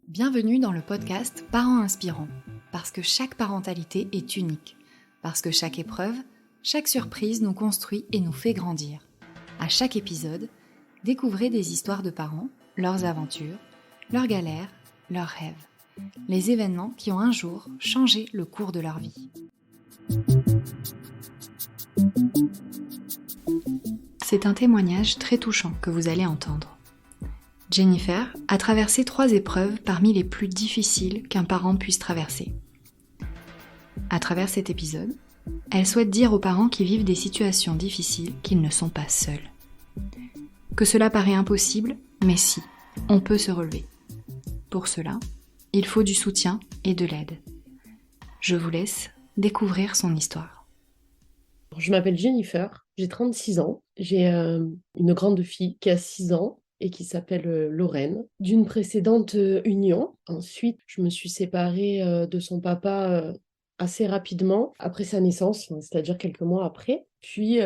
Bienvenue dans le podcast Parents Inspirants, parce que chaque parentalité est unique, parce que chaque épreuve, chaque surprise nous construit et nous fait grandir. À chaque épisode, découvrez des histoires de parents, leurs aventures, leurs galères, leurs rêves, les événements qui ont un jour changé le cours de leur vie. C'est un témoignage très touchant que vous allez entendre. Jennifer a traversé 3 épreuves parmi les plus difficiles qu'un parent puisse traverser. À travers cet épisode, elle souhaite dire aux parents qui vivent des situations difficiles qu'ils ne sont pas seuls. Que cela paraît impossible, mais si, on peut se relever. Pour cela, il faut du soutien et de l'aide. Je vous laisse découvrir son histoire. Je m'appelle Jennifer, j'ai 36 ans, j'ai une grande fille qui a 6 ans et qui s'appelle Lorraine, d'une précédente union. Ensuite, je me suis séparée de son papa assez rapidement après sa naissance, c'est-à-dire quelques mois après. Puis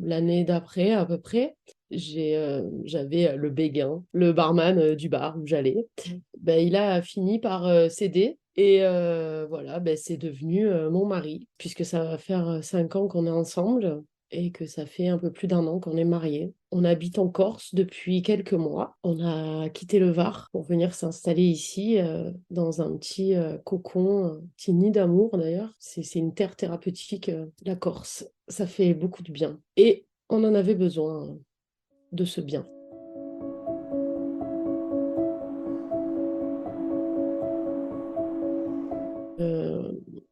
l'année d'après, à peu près, j'avais le béguin, le barman du bar où j'allais. Il a fini par céder. Et voilà, c'est devenu mon mari, puisque ça va faire 5 ans qu'on est ensemble et que ça fait un peu plus d'1 an qu'on est mariés. On habite en Corse depuis quelques mois. On a quitté le Var pour venir s'installer ici dans un petit cocon, un petit nid d'amour d'ailleurs. C'est une terre thérapeutique, la Corse. Ça fait beaucoup de bien. Et on en avait besoin de ce bien.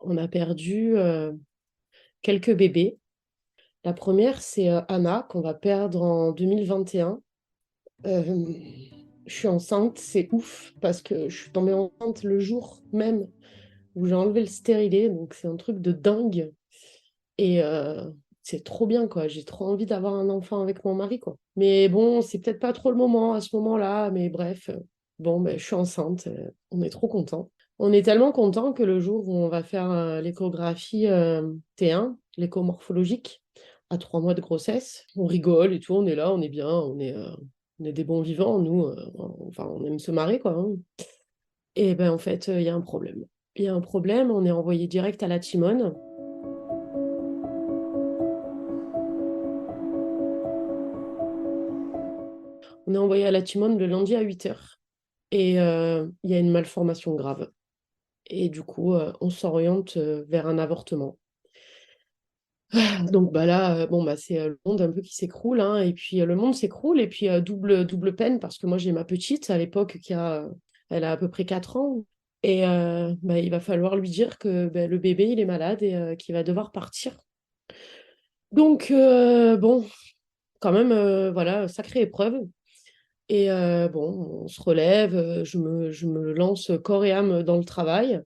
On a perdu quelques bébés. La première, c'est Anna, qu'on va perdre en 2021. Je suis enceinte, c'est ouf, parce que je suis tombée enceinte le jour même où j'ai enlevé le stérilet, donc c'est un truc de dingue. Et c'est trop bien, quoi. J'ai trop envie d'avoir un enfant avec mon mari, quoi. Mais bon, c'est peut-être pas trop le moment à ce moment-là, mais bref. Je suis enceinte, on est trop contents. On est tellement contents que le jour où on va faire l'échographie T1, l'échomorphologique, à 3 mois de grossesse, on rigole et tout, on est là, on est bien, on est des bons vivants, nous, enfin, on aime se marrer, quoi. Hein. Et en fait, il y a un problème. Il y a un problème, on est envoyé direct à la Timone. On est envoyé à la Timone le lundi à 8h. Et il y a une malformation grave. Et du coup, on s'oriente vers un avortement. Donc là, c'est le monde un peu qui s'écroule. Hein, et puis le monde s'écroule. Et puis double peine, parce que moi, j'ai ma petite à l'époque elle a à peu près 4 ans. Et il va falloir lui dire que le bébé, il est malade et qu'il va devoir partir. Donc, quand même, voilà, sacrée épreuve. Et on se relève, je me lance corps et âme dans le travail.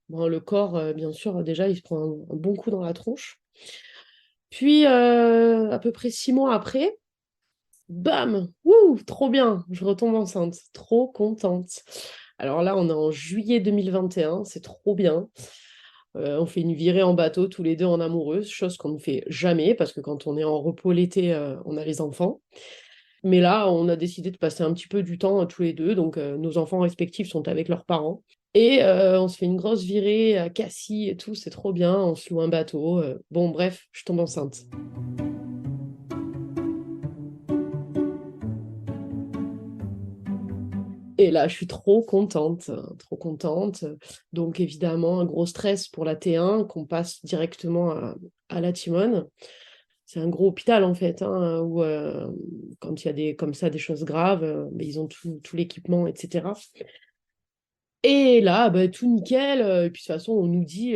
Bon, le corps, bien sûr, déjà, il se prend un bon coup dans la tronche. Puis, à peu près 6 mois après, bam, wouh, trop bien, je retombe enceinte, trop contente. Alors là, on est en juillet 2021, c'est trop bien. On fait une virée en bateau, tous les deux en amoureuse, chose qu'on ne fait jamais, parce que quand on est en repos l'été, on a les enfants. Mais là, on a décidé de passer un petit peu du temps tous les deux. Donc, nos enfants respectifs sont avec leurs parents. Et on se fait une grosse virée à Cassis et tout. C'est trop bien. On se loue un bateau. Bref, je tombe enceinte. Et là, je suis trop contente. Trop contente. Donc, évidemment, un gros stress pour la T1 qu'on passe directement à la Timone. C'est un gros hôpital en fait, hein, où quand il y a comme ça des choses graves, ils ont tout l'équipement, etc. Et là, tout nickel. Et puis de toute façon, on nous dit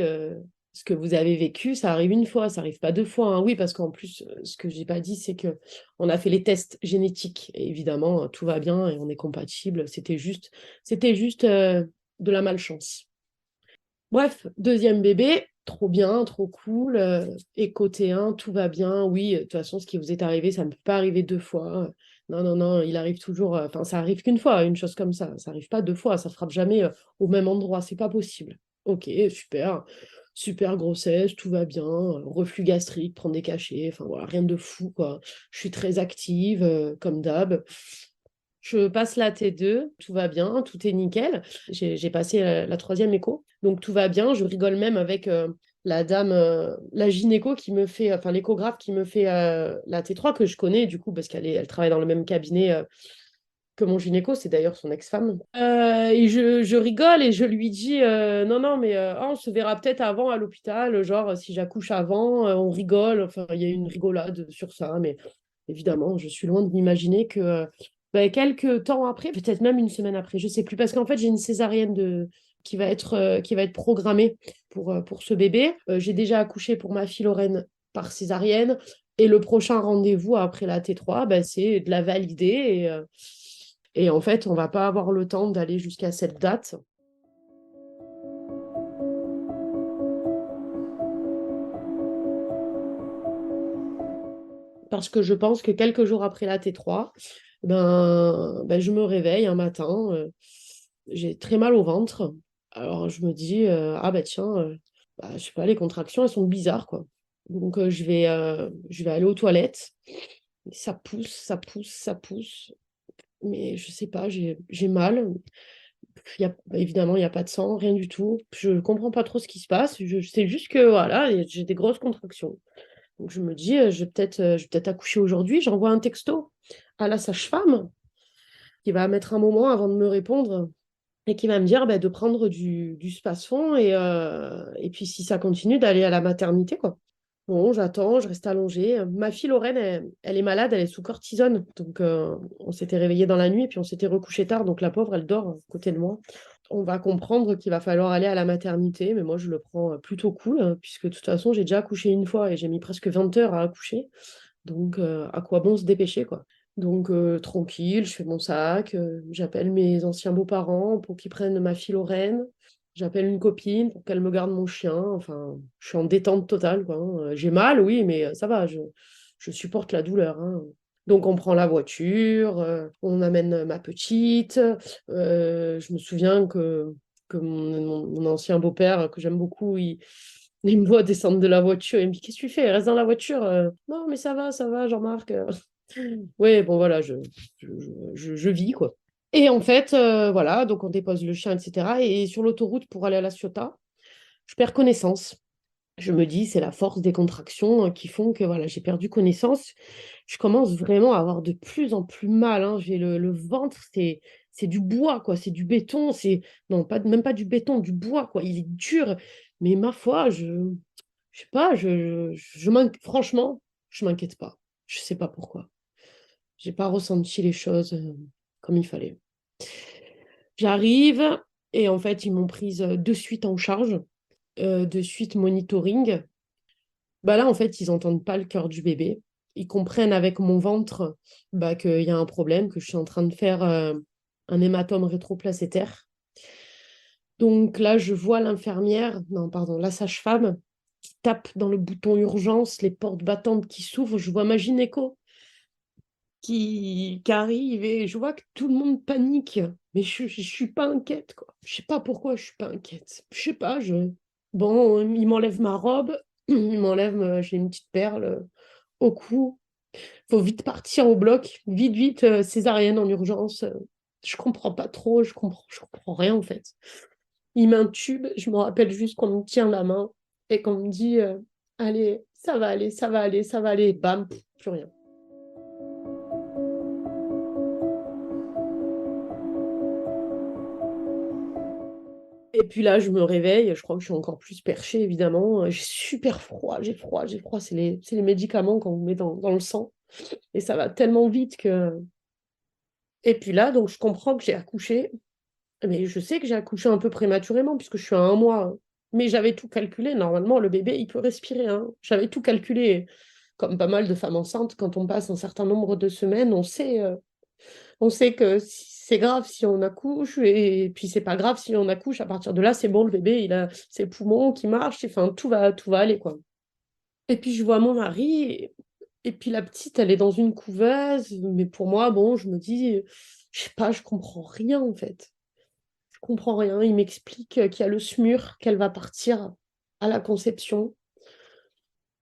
ce que vous avez vécu, ça arrive une fois, ça arrive pas 2 fois. Hein. Oui, parce qu'en plus, ce que j'ai pas dit, c'est que on a fait les tests génétiques. Et évidemment, tout va bien et on est compatible. C'était juste de la malchance. Bref, deuxième bébé, trop bien, trop cool. Et côté 1, tout va bien. Oui, de toute façon, ce qui vous est arrivé, ça ne peut pas arriver 2 fois. Non, non, non, il arrive toujours. Enfin, ça arrive qu'une fois, une chose comme ça. Ça arrive pas 2 fois, ça frappe jamais au même endroit. C'est pas possible. Ok, super. super grossesse, tout va bien, reflux gastrique, prendre des cachets, enfin voilà, rien de fou, quoi. Je suis très active, comme d'hab. Je passe la T2, tout va bien, tout est nickel. J'ai passé la troisième écho, donc tout va bien. Je rigole même avec la dame, la gynéco qui me fait, enfin l'échographe qui me fait la T3 que je connais du coup parce elle travaille dans le même cabinet que mon gynéco, c'est d'ailleurs son ex-femme. Et je rigole et je lui dis non, non, mais on se verra peut-être avant à l'hôpital, genre si j'accouche avant, on rigole. Enfin, il y a une rigolade sur ça, mais évidemment, je suis loin de m'imaginer que quelques temps après, peut-être même une semaine après, je sais plus, parce qu'en fait, j'ai une césarienne qui va être programmée pour ce bébé. J'ai déjà accouché pour ma fille Lorraine par césarienne. Et le prochain rendez-vous après la T3, c'est de la valider. Et en fait, on va pas avoir le temps d'aller jusqu'à cette date. Parce que je pense que quelques jours après la T3, je me réveille un matin, j'ai très mal au ventre. Alors je me dis, ah bah tiens, je sais pas, les contractions, elles sont bizarres, quoi. Donc je vais aller aux toilettes. Ça pousse, ça pousse, ça pousse. Mais je sais pas, j'ai mal. Évidemment, il n'y a pas de sang, rien du tout. Je ne comprends pas trop ce qui se passe. Je sais juste que voilà, j'ai des grosses contractions. Donc je me dis, je vais peut-être accoucher aujourd'hui. J'envoie un texto à la sage-femme qui va mettre un moment avant de me répondre et qui va me dire de prendre du Spasfon et puis si ça continue, d'aller à la maternité, quoi. Bon, j'attends, je reste allongée. Ma fille Lorraine, elle est malade, elle est sous cortisone. Donc on s'était réveillé dans la nuit et puis on s'était recouché tard. Donc la pauvre, elle dort à côté de moi. On va comprendre qu'il va falloir aller à la maternité, mais moi je le prends plutôt cool, puisque de toute façon j'ai déjà accouché une fois et j'ai mis presque 20 heures à accoucher. Donc à quoi bon se dépêcher, quoi. Donc tranquille, je fais mon sac, j'appelle mes anciens beaux-parents pour qu'ils prennent ma fille Lorraine, j'appelle une copine pour qu'elle me garde mon chien, enfin je suis en détente totale, quoi, hein. J'ai mal, oui, mais ça va, je supporte la douleur, hein. Donc on prend la voiture, on amène ma petite. Je me souviens que mon ancien beau-père, que j'aime beaucoup, il me voit descendre de la voiture. Il me dit, qu'est-ce que tu fais? Reste dans la voiture. Non, mais ça va, Jean-Marc. Oui, bon, voilà, je, je vis, quoi. Et en fait, voilà, donc on dépose le chien, etc. Et sur l'autoroute pour aller à La Ciotat, je perds connaissance. Je me dis, c'est la force des contractions qui font que voilà, j'ai perdu connaissance. Je commence vraiment à avoir de plus en plus mal, hein. J'ai le ventre, c'est du bois, quoi. C'est du béton. Non, même pas du béton, du bois, quoi. Il est dur. Mais ma foi, je sais pas, franchement, je m'inquiète pas. Je sais pas pourquoi. J'ai pas ressenti les choses comme il fallait. J'arrive et en fait, ils m'ont prise de suite en charge, de suite monitoring. Là, en fait, ils n'entendent pas le cœur du bébé. Ils comprennent avec mon ventre qu'il y a un problème, que je suis en train de faire un hématome rétroplacétaire. Donc là, je vois l'infirmière, non, pardon, la sage-femme qui tape dans le bouton urgence, les portes battantes qui s'ouvrent. Je vois ma gynéco qui arrive et je vois que tout le monde panique. Mais je suis pas inquiète, quoi. Je sais pas pourquoi je suis pas inquiète. Je sais pas, Bon, il m'enlève ma robe, il m'enlève, j'ai une petite perle au cou. Faut vite partir au bloc, vite, vite, césarienne en urgence. Je comprends pas trop, je comprends rien en fait. Il m'intube, je me rappelle juste qu'on me tient la main et qu'on me dit allez, ça va aller, ça va aller, ça va aller, bam, plus rien. Et puis là, je me réveille, je crois que je suis encore plus perchée, évidemment. J'ai super froid, j'ai froid, j'ai froid. C'est les médicaments qu'on vous met dans le sang. Et ça va tellement vite que... Et puis là, donc je comprends que j'ai accouché. Mais je sais que j'ai accouché un peu prématurément, puisque je suis à 1 mois, hein. Mais j'avais tout calculé. Normalement, le bébé, il peut respirer, hein. J'avais tout calculé. Comme pas mal de femmes enceintes, quand on passe un certain nombre de semaines, on sait que c'est grave si on accouche, et puis c'est pas grave si on accouche. À partir de là, c'est bon, le bébé, il a ses poumons qui marchent, enfin, tout va aller, quoi. Et puis je vois mon mari, et puis la petite, elle est dans une couveuse, mais pour moi, bon, je me dis, je sais pas, je comprends rien, en fait. Je comprends rien. Il m'explique qu'il y a le SMUR, qu'elle va partir. à la conception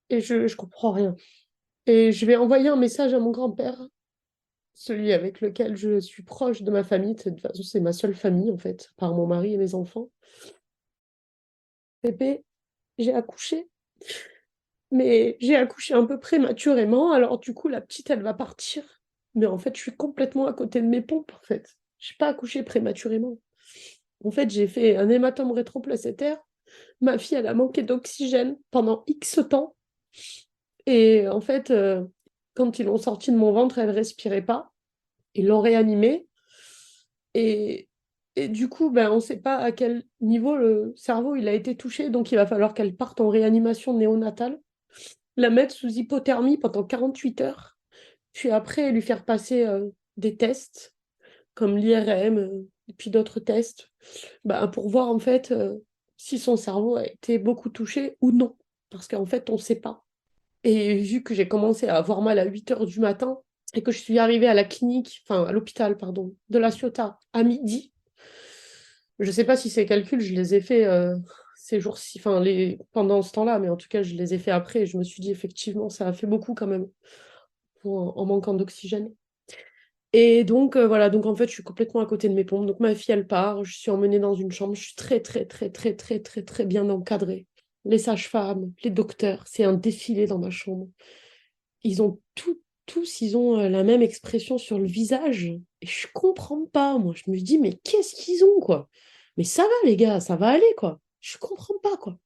et je comprends rien. Et je vais envoyer un message à mon grand-père, celui avec lequel je suis proche de ma famille. De toute façon, c'est ma seule famille, en fait, par mon mari et mes enfants. Pépé, j'ai accouché, mais j'ai accouché un peu prématurément. Alors, du coup, la petite, elle va partir. Mais en fait, je suis complètement à côté de mes pompes, en fait. Je n'ai pas accouché prématurément. En fait, j'ai fait un hématome rétroplacentaire. Ma fille, elle a manqué d'oxygène pendant X temps. Et en fait, quand ils l'ont sortie de mon ventre, elle respirait pas. Ils l'ont réanimée. Et, et du coup, ben, on ne sait pas à quel niveau le cerveau il a été touché. Donc, il va falloir qu'elle parte en réanimation néonatale, la mettre sous hypothermie pendant 48 heures. Puis après, lui faire passer des tests comme l'IRM et puis d'autres tests ben, pour voir en fait si son cerveau a été beaucoup touché ou non. Parce qu'en fait, on ne sait pas. Et vu que j'ai commencé à avoir mal à 8 heures du matin et que je suis arrivée à la clinique, enfin à l'hôpital, pardon, de La Ciotat à midi, je ne sais pas si ces calculs, je les ai faits ces jours-ci, enfin pendant ce temps-là, mais en tout cas, je les ai faits après et je me suis dit effectivement, ça a fait beaucoup quand même en manquant d'oxygène. Et donc, voilà, donc en fait, je suis complètement à côté de mes pompes. Donc, ma fille, elle part, je suis emmenée dans une chambre, je suis très, très, très, très, très, très, très bien encadrée. Les sages-femmes, les docteurs, c'est un défilé dans ma chambre. Ils ont tous, ils ont la même expression sur le visage. Et je comprends pas, moi. Je me dis, mais qu'est-ce qu'ils ont, quoi? Mais ça va, les gars, ça va aller, quoi. Je comprends pas, quoi.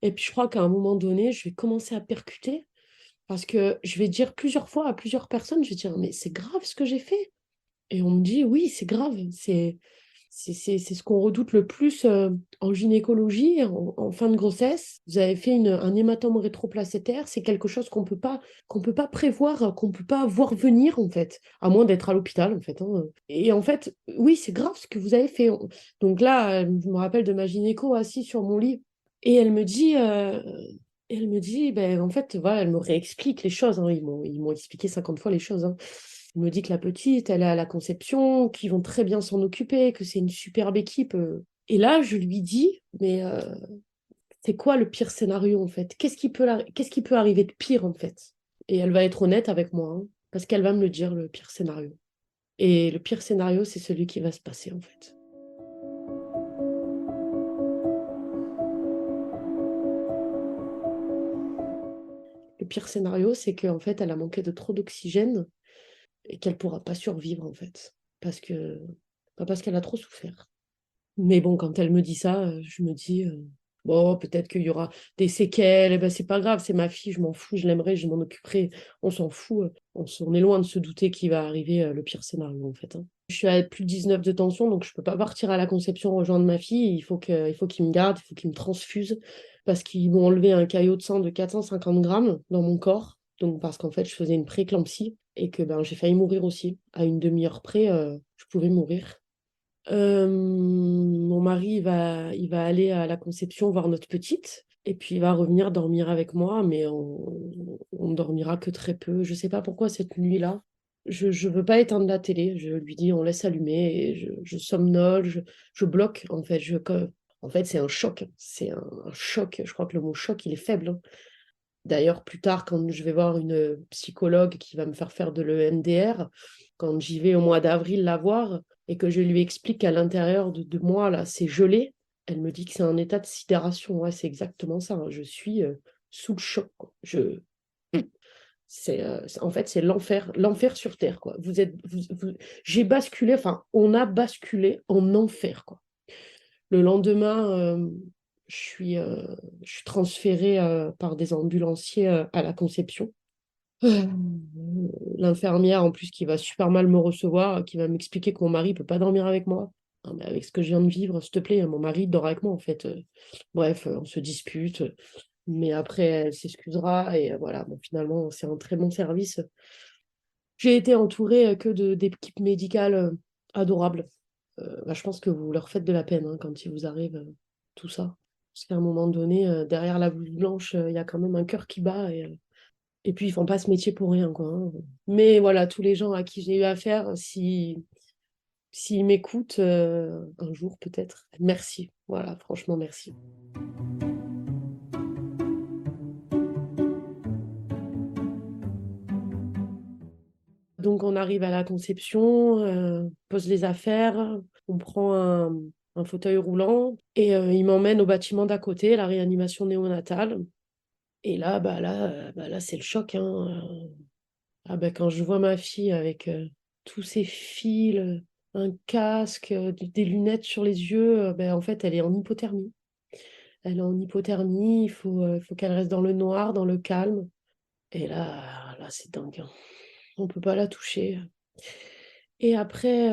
Et puis, je crois qu'à un moment donné, je vais commencer à percuter parce que je vais dire plusieurs fois à plusieurs personnes, je vais dire, mais c'est grave ce que j'ai fait. Et on me dit, oui, c'est grave, c'est ce qu'on redoute le plus en gynécologie, en fin de grossesse. Vous avez fait un hématome rétroplacentaire, c'est quelque chose qu'on peut pas prévoir, qu'on peut pas voir venir, en fait, à moins d'être à l'hôpital, en fait, hein. Et en fait, oui, c'est grave ce que vous avez fait. Donc là, je me rappelle de ma gynéco assise sur mon lit, et elle me dit, ben, en fait, voilà, elle me réexplique les choses, hein. Ils m'ont expliqué 50 fois les choses, hein. Elle me dit que la petite, elle est à la conception, qu'ils vont très bien s'en occuper, que c'est une superbe équipe. Et là, je lui dis, mais c'est quoi le pire scénario en fait? Qu'est-ce qui peut arriver de pire en fait? Et elle va être honnête avec moi, hein, parce qu'elle va me le dire, le pire scénario. Et le pire scénario, c'est celui qui va se passer en fait. Le pire scénario, c'est qu'en fait, elle a manqué de trop d'oxygène et qu'elle pourra pas survivre en fait. Parce que, pas parce qu'elle a trop souffert. Mais bon, quand elle me dit ça, je me dis, bon, peut-être qu'il y aura des séquelles, eh ben, c'est pas grave, c'est ma fille, je m'en fous, je l'aimerais, je m'en occuperai, on s'en fout. On est loin de se douter qu'il va arriver le pire scénario, en fait, hein. Je suis à plus de 19 de tension, donc je peux pas partir à la conception rejoindre ma fille. Il faut qu'il me garde, il faut qu'il me transfuse, parce qu'ils m'ont enlevé un caillot de sang de 450 grammes dans mon corps. Donc, parce qu'en fait, je faisais une prééclampsie et que ben, j'ai failli mourir aussi. À une demi-heure près, je pouvais mourir. Mon mari, il va aller à la conception voir notre petite, et puis il va revenir dormir avec moi, mais on dormira que très peu. Je sais pas pourquoi cette nuit-là. Je veux pas éteindre la télé. Je lui dis, on laisse allumer, et je somnole, je bloque, en fait. En fait, c'est un choc. C'est un choc. Je crois que le mot choc, il est faible, hein. D'ailleurs, plus tard, quand je vais voir une psychologue qui va me faire de l'EMDR, quand j'y vais au mois d'avril la voir et que je lui explique qu'à l'intérieur de moi, là, c'est gelé, elle me dit que c'est un état de sidération. Ouais, c'est exactement ça, hein. Je suis sous le choc, quoi. En fait, c'est l'enfer, l'enfer sur Terre, quoi. J'ai basculé, enfin, on a basculé en enfer, quoi. Le lendemain, je suis transférée par des ambulanciers à la conception. Euh, L'infirmière, en plus, qui va super mal me recevoir, qui va m'expliquer que mon mari peut pas dormir avec moi. Non, mais avec ce que je viens de vivre, s'il te plaît, mon mari dort avec moi, en fait. Bref, on se dispute, mais après, elle s'excusera, et voilà, bon, finalement, c'est un très bon service. J'ai été entourée d'équipes médicales adorables. Bah, je pense que vous leur faites de la peine, hein, quand il vous arrive tout ça. Parce qu'à un moment donné, derrière la blouse blanche, il y a quand même un cœur qui bat. Et puis, ils font pas ce métier pour rien, quoi, hein. Mais voilà, tous les gens à qui j'ai eu affaire, s'ils m'écoutent un jour peut-être, merci. Voilà, franchement, merci. Donc, on arrive à la conception, pose les affaires, on prend un fauteuil roulant et il m'emmène au bâtiment d'à côté, la réanimation néonatale. Et là, là c'est le choc, hein. Ah bah, quand je vois ma fille avec tous ces fils, un casque, des lunettes sur les yeux, en fait, elle est en hypothermie. Elle est en hypothermie, il faut qu'elle reste dans le noir, dans le calme. Et là c'est dingue, hein. On peut pas la toucher. Et après,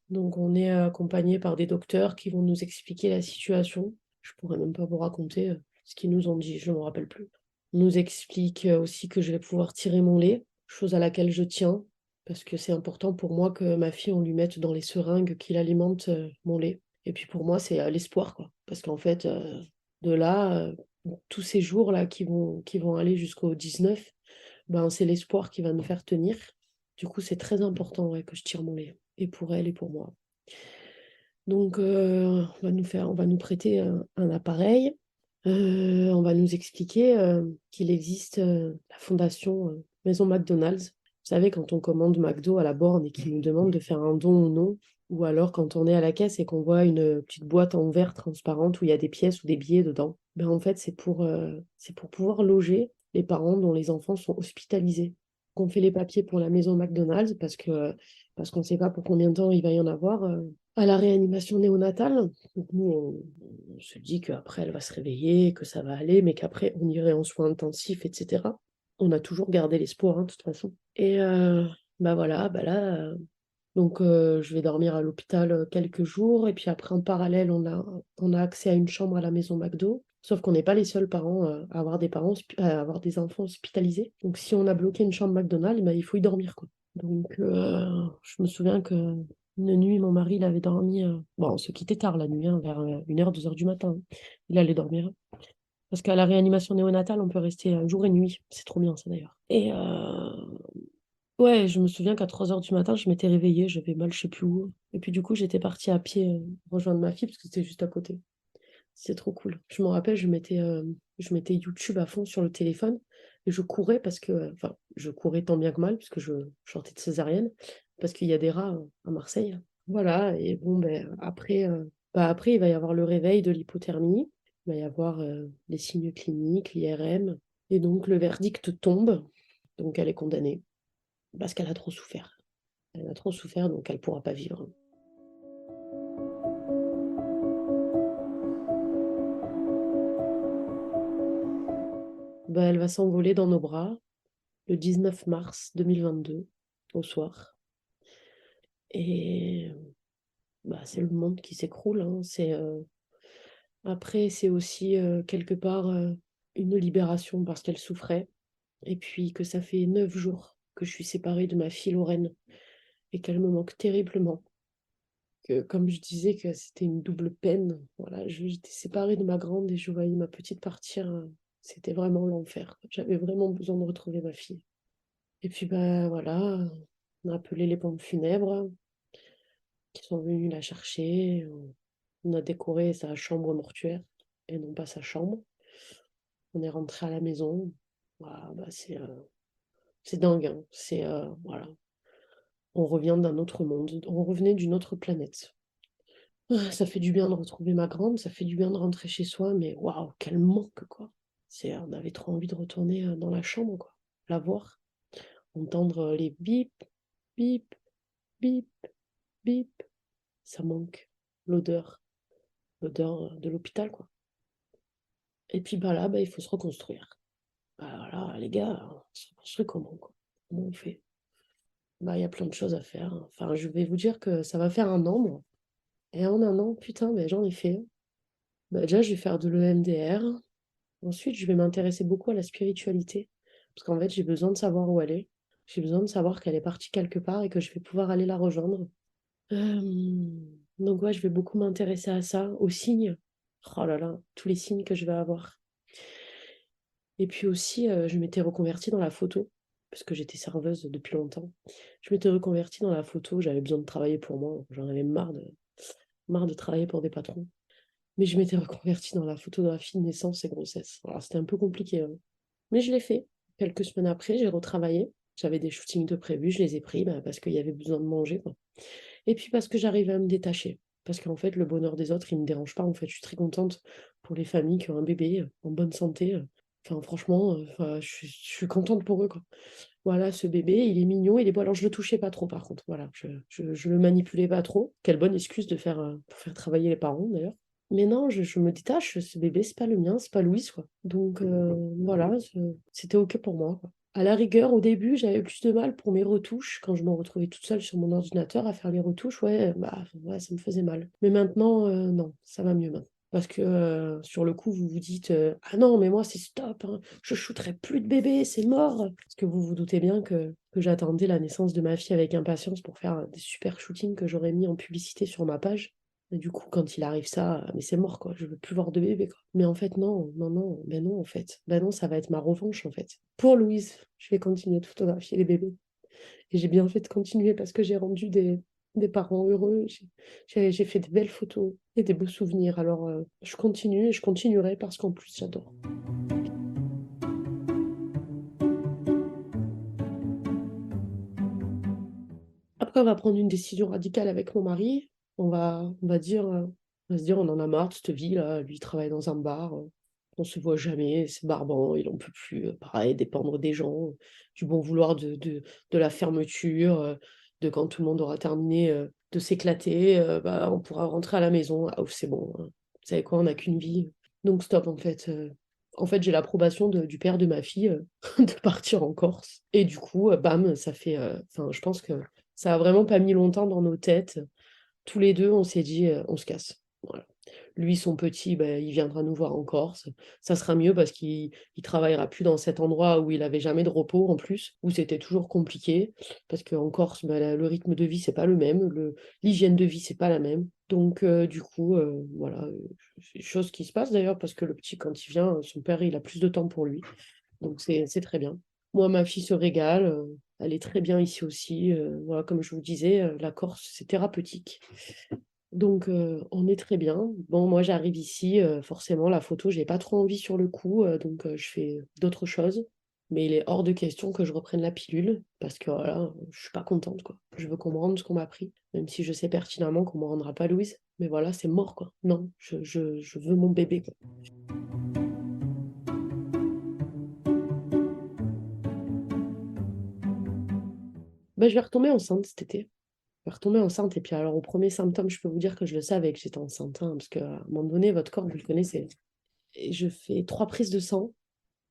donc on est accompagné par des docteurs qui vont nous expliquer la situation. Je pourrais même pas vous raconter ce qu'ils nous ont dit, je ne me rappelle plus. On nous explique aussi que je vais pouvoir tirer mon lait, chose à laquelle je tiens, parce que c'est important pour moi que ma fille, on lui mette dans les seringues qui alimentent mon lait. Et puis pour moi, c'est l'espoir, quoi. Parce qu'en fait, de là, tous ces jours-là qui vont aller jusqu'au 19, ben, c'est l'espoir qui va nous faire tenir. Du coup, c'est très important, ouais, que je tire mon lait, et pour elle et pour moi. Donc, on va nous prêter un appareil. On va nous expliquer qu'il existe la fondation Maison McDonald's. Vous savez, quand on commande McDo à la borne et qu'ils nous demandent de faire un don ou non, ou alors quand on est à la caisse et qu'on voit une petite boîte en verre transparente où il y a des pièces ou des billets dedans, ben en fait, c'est pour pouvoir loger les parents dont les enfants sont hospitalisés. On fait les papiers pour la maison McDonald's parce qu'on ne sait pas pour combien de temps il va y en avoir à la réanimation néonatale. Donc nous, on se dit qu'après, elle va se réveiller, que ça va aller, mais qu'après, on irait en soins intensifs, etc. On a toujours gardé l'espoir, hein, de toute façon. Et voilà, là, donc je vais dormir à l'hôpital quelques jours, et puis après, en parallèle, on a accès à une chambre à la maison McDo. Sauf qu'on n'est pas les seuls parents à avoir à avoir des enfants hospitalisés. Donc si on a bloqué une chambre McDonald's, il faut y dormir, quoi. Donc je me souviens que une nuit, mon mari, il avait dormi. Bon, on se quittait tard la nuit, hein, vers 1h, 2h du matin. Il allait dormir. Parce qu'à la réanimation néonatale, on peut rester jour et nuit. C'est trop bien, ça, d'ailleurs. Et ouais, je me souviens qu'à 3h du matin, je m'étais réveillée, j'avais mal, je sais plus où. Et puis, du coup, j'étais partie à pied rejoindre ma fille parce que c'était juste à côté. C'est trop cool. Je me rappelle, je mettais YouTube à fond sur le téléphone et je courais parce que, enfin, je courais tant bien que mal parce que je sortais de césarienne, parce qu'il y a des rats à Marseille. Voilà, et bon, après, il va y avoir le réveil de l'hypothermie, il va y avoir les signes cliniques, l'IRM, et donc le verdict tombe, donc elle est condamnée parce qu'elle a trop souffert. Elle a trop souffert, donc elle ne pourra pas vivre. Elle va s'envoler dans nos bras le 19 mars 2022, au soir. Et c'est le monde qui s'écroule, hein. Après, c'est aussi quelque part une libération parce qu'elle souffrait. Et puis que ça fait 9 jours que je suis séparée de ma fille Lorraine et qu'elle me manque terriblement. Que, comme je disais, que c'était une double peine. Voilà, j'étais séparée de ma grande et je voyais ma petite partir. C'était vraiment l'enfer. J'avais vraiment besoin de retrouver ma fille. Et puis voilà, on a appelé les pompes funèbres qui sont venus la chercher. On a décoré sa chambre mortuaire et non pas sa chambre. On est rentré à la maison. Voilà, c'est dingue, hein. Voilà. On revient d'un autre monde. On revenait d'une autre planète. Ça fait du bien de retrouver ma grande, ça fait du bien de rentrer chez soi, mais waouh, quel manque, quoi. On avait trop envie de retourner dans la chambre, quoi. La voir, entendre les bip, bip, bip, bip. Ça manque. L'odeur, l'odeur de l'hôpital, quoi. Et puis là, il faut se reconstruire. Voilà, les gars, on se reconstruit comment, quoi? Comment on fait? Il y a plein de choses à faire. Enfin, je vais vous dire que ça va faire un an, moi. Et en un an, putain, j'en ai fait. Déjà, je vais faire de l'EMDR. Ensuite, je vais m'intéresser beaucoup à la spiritualité. Parce qu'en fait, j'ai besoin de savoir où elle est. J'ai besoin de savoir qu'elle est partie quelque part et que je vais pouvoir aller la rejoindre. Donc ouais, je vais beaucoup m'intéresser à ça, aux signes. Oh là là, tous les signes que je vais avoir. Et puis aussi, je m'étais reconvertie dans la photo, parce que j'étais serveuse depuis longtemps. Je m'étais reconvertie dans la photo, j'avais besoin de travailler pour moi. J'en avais marre de travailler pour des patrons. Mais je m'étais reconvertie dans la photographie de naissance et grossesse. Alors c'était un peu compliqué, hein. Mais je l'ai fait. Quelques semaines après, j'ai retravaillé. J'avais des shootings de prévus, je les ai pris parce qu'il y avait besoin de manger, quoi. Et puis parce que j'arrivais à me détacher. Parce qu'en fait, le bonheur des autres, il me dérange pas. En fait, je suis très contente pour les familles qui ont un bébé en bonne santé. Enfin, franchement, je suis contente pour eux, quoi. Voilà, ce bébé, il est mignon, il est beau. Alors, je le touchais pas trop, par contre. Voilà, je le manipulais pas trop. Quelle bonne excuse de faire, pour faire travailler les parents, d'ailleurs. Mais non, je me détache. Ce bébé, c'est pas le mien, c'est pas Louis, quoi. Donc, voilà, c'était OK pour moi, quoi. À la rigueur, au début, j'avais plus de mal pour mes retouches. Quand je me retrouvais toute seule sur mon ordinateur à faire les retouches, ouais, ouais, ça me faisait mal. Mais maintenant, non, ça va mieux maintenant. Parce que sur le coup, vous vous dites ah non, mais moi, c'est stop, hein, je shooterai plus de bébé, c'est mort. Parce que vous vous doutez bien que j'attendais la naissance de ma fille avec impatience pour faire des super shootings que j'aurais mis en publicité sur ma page. Et du coup, quand il arrive ça, mais c'est mort, quoi. Je veux plus voir de bébé, quoi. Mais en fait, non, non, non, ben non, en fait. Ben non, ça va être ma revanche, en fait. Pour Louise, je vais continuer de photographier les bébés. Et j'ai bien fait de continuer parce que j'ai rendu des parents heureux. J'ai fait de belles photos et des beaux souvenirs. Alors, je continue et je continuerai parce qu'en plus, j'adore. Après, on va prendre une décision radicale avec mon mari. On va dire, on va se dire, on en a marre de cette vie-là. Lui, il travaille dans un bar. On se voit jamais, c'est barbant, il en peut plus, pareil, dépendre des gens, du bon vouloir de la fermeture, de quand tout le monde aura terminé de s'éclater, on pourra rentrer à la maison. Ah, ouf, c'est bon, hein. Vous savez quoi, on n'a qu'une vie. Donc stop, en fait. En fait, j'ai l'approbation du père de ma fille de partir en Corse. Et du coup, bam, ça fait. Enfin, je pense que ça a vraiment pas mis longtemps dans nos têtes. Tous les deux, on s'est dit, on se casse. Voilà. Lui, son petit, ben, il viendra nous voir en Corse. Ça sera mieux parce qu'il travaillera plus dans cet endroit où il avait jamais de repos en plus, où c'était toujours compliqué. Parce qu'en Corse, ben, le rythme de vie, c'est pas le même. L'hygiène de vie, c'est pas la même. Donc, du coup, voilà. C'est une chose qui se passe d'ailleurs parce que le petit, quand il vient, son père, il a plus de temps pour lui. Donc, c'est très bien. Moi, ma fille se régale. Elle est très bien ici aussi. Voilà, comme je vous disais, la Corse, c'est thérapeutique. Donc, on est très bien. Bon, moi, j'arrive ici, forcément, la photo, j'ai pas trop envie sur le coup, donc je fais d'autres choses. Mais il est hors de question que je reprenne la pilule, parce que voilà, je suis pas contente, quoi. Je veux qu'on me rende ce qu'on m'a pris, même si je sais pertinemment qu'on me rendra pas Louise. Mais voilà, c'est mort, quoi. Non, je veux mon bébé, quoi. Ben, je vais retomber enceinte cet été. Je vais retomber enceinte, et puis alors, au premier symptôme, je peux vous dire que je le savais que j'étais enceinte, hein, parce qu'à un moment donné, votre corps, vous le connaissez. Et je fais 3 prises de sang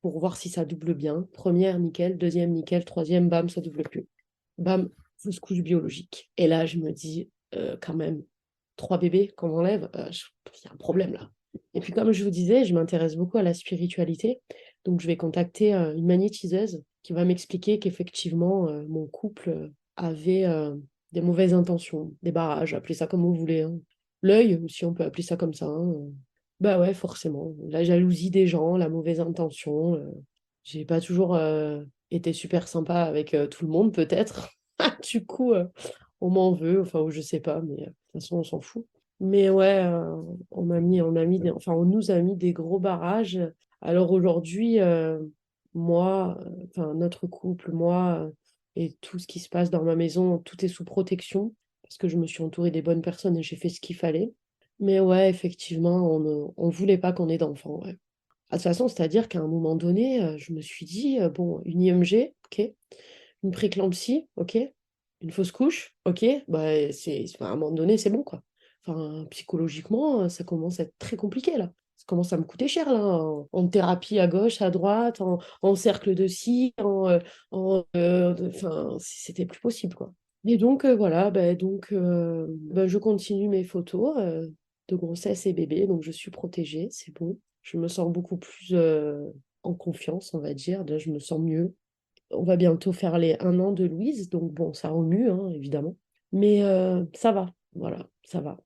pour voir si ça double bien. Première, nickel. Deuxième, nickel. Troisième, bam, ça double plus. Bam, fausse couche biologique. Et là, je me dis, quand même, 3 bébés qu'on enlève, il y a un problème là. Et puis, comme je vous disais, je m'intéresse beaucoup à la spiritualité. Donc, je vais contacter une magnétiseuse qui va m'expliquer qu'effectivement, mon couple avait des mauvaises intentions, des barrages, appelez ça comme vous voulez, hein. L'œil, si on peut appeler ça comme ça, hein. Bah ouais, forcément. La jalousie des gens, la mauvaise intention. J'ai pas toujours été super sympa avec tout le monde, peut-être. Du coup, on m'en veut, enfin, ou je sais pas, mais de toute façon, on s'en fout. Mais ouais, enfin, on nous a mis des gros barrages. Alors aujourd'hui, moi, enfin, notre couple, moi, et tout ce qui se passe dans ma maison, tout est sous protection, parce que je me suis entourée des bonnes personnes et j'ai fait ce qu'il fallait. Mais ouais, effectivement, on voulait pas qu'on ait d'enfants, ouais. Ah, de toute façon, c'est-à-dire qu'à un moment donné, je me suis dit, bon, une IMG, ok, une préclampsie, ok, une fausse couche, ok, bah, enfin, à un moment donné, c'est bon, quoi. Enfin, psychologiquement, ça commence à être très compliqué, là. Ça commence à me coûter cher, là, en thérapie à gauche, à droite, en cercle de psy, enfin, c'était plus possible, quoi. Et donc, voilà, je continue mes photos de grossesse et bébé, donc je suis protégée, c'est bon. Je me sens beaucoup plus en confiance, on va dire. Là, je me sens mieux. On va bientôt faire les 1 an de Louise, donc bon, ça remue, hein, évidemment. Mais ça va, voilà, ça va.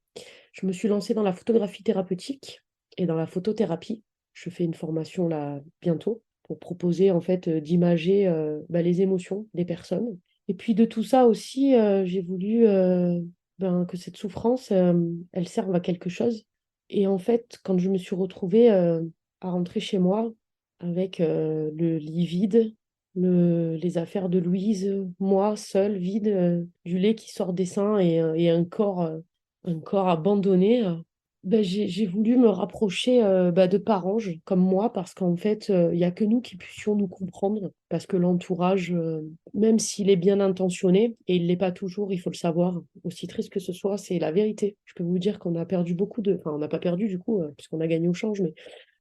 Je me suis lancée dans la photographie thérapeutique et dans la photothérapie. Je fais une formation là bientôt pour proposer en fait d'imager les émotions des personnes. Et puis de tout ça aussi, j'ai voulu que cette souffrance, elle serve à quelque chose. Et en fait, quand je me suis retrouvée à rentrer chez moi avec le lit vide, les affaires de Louise, moi, seule, vide, du lait qui sort des seins et un corps abandonné. Ben, j'ai voulu me rapprocher de parents comme moi parce qu'en fait, il n'y a que nous qui puissions nous comprendre parce que l'entourage, même s'il est bien intentionné, et il ne l'est pas toujours, il faut le savoir, aussi triste que ce soit, c'est la vérité. Je peux vous dire qu'on a perdu Enfin, on n'a pas perdu du coup, puisqu'on a gagné au change, mais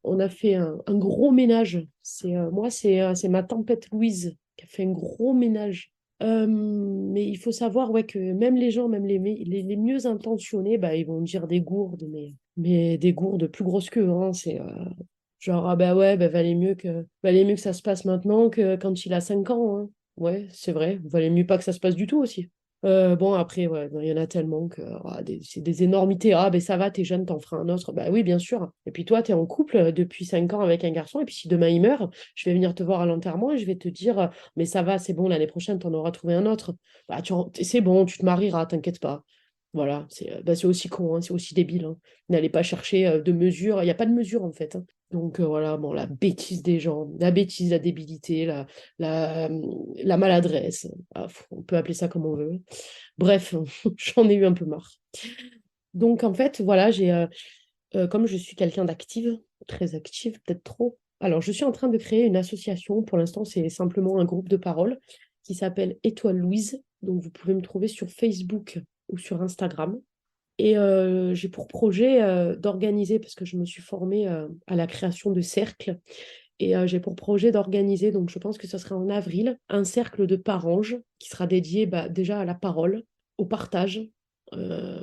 on a fait un gros ménage. C'est ma tempête Louise qui a fait un gros ménage. Mais il faut savoir ouais, que même les gens, même les mieux intentionnés, bah, ils vont dire des gourdes, mais des gourdes plus grosses qu'eux. Hein. C'est genre, ah bah ouais, bah, valait mieux que ça se passe maintenant que quand il a 5 ans. Hein. Ouais, c'est vrai. Valait mieux pas que ça se passe du tout aussi. Bon, après, ouais, il y en a tellement que c'est des énormités. Ah, ben ça va, t'es jeune, t'en feras un autre. Bah oui, bien sûr. Et puis toi, t'es en couple depuis 5 ans avec un garçon. Et puis si demain il meurt, je vais venir te voir à l'enterrement et je vais te dire, mais ça va, c'est bon, l'année prochaine, t'en auras trouvé un autre. Bah, c'est bon, tu te marieras, t'inquiète pas. Voilà, c'est aussi con, hein, c'est aussi débile. Hein. N'allez pas chercher de mesure. Il n'y a pas de mesure en fait. Hein. Donc voilà, bon, la bêtise des gens, la bêtise, la débilité, la, la maladresse. Ah, on peut appeler ça comme on veut. Bref, j'en ai eu un peu marre. Donc en fait, voilà, comme je suis quelqu'un d'active, très active, peut-être trop. Alors je suis en train de créer une association. Pour l'instant, c'est simplement un groupe de parole qui s'appelle Étoile Louise. Donc vous pouvez me trouver sur Facebook ou sur Instagram. Et j'ai pour projet d'organiser, parce que je me suis formée à la création de cercles, et j'ai pour projet d'organiser, donc je pense que ce sera en avril, un cercle de paranges qui sera dédié déjà à la parole, au partage,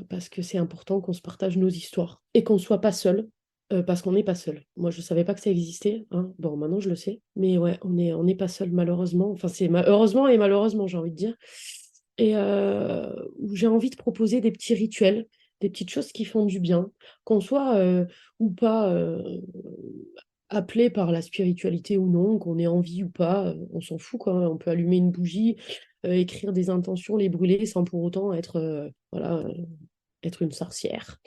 parce que c'est important qu'on se partage nos histoires et qu'on ne soit pas seul, parce qu'on n'est pas seul. Moi, je ne savais pas que ça existait, hein. Bon, maintenant je le sais, mais ouais, on n'est pas seul malheureusement. Enfin, heureusement et malheureusement, j'ai envie de dire. Et où j'ai envie de proposer des petits rituels, des petites choses qui font du bien, qu'on soit ou pas appelé par la spiritualité ou non, qu'on ait envie ou pas, on s'en fout quoi. On peut allumer une bougie, écrire des intentions, les brûler sans pour autant être, voilà, être une sorcière.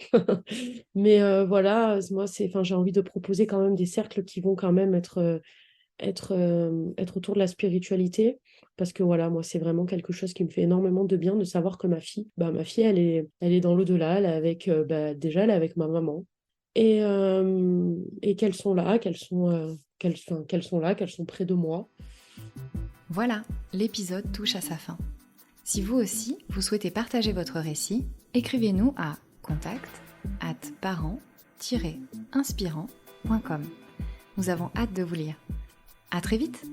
Mais voilà, moi enfin, j'ai envie de proposer quand même des cercles qui vont quand même être autour de la spiritualité. Parce que voilà, moi, c'est vraiment quelque chose qui me fait énormément de bien de savoir que ma fille, elle est dans l'au-delà, elle est avec ma maman. Et qu'elles sont là, qu'elles sont là, qu'elles sont près de moi. Voilà, l'épisode touche à sa fin. Si vous aussi, vous souhaitez partager votre récit, écrivez-nous à contact@parents-inspirants.com. Nous avons hâte de vous lire. À très vite!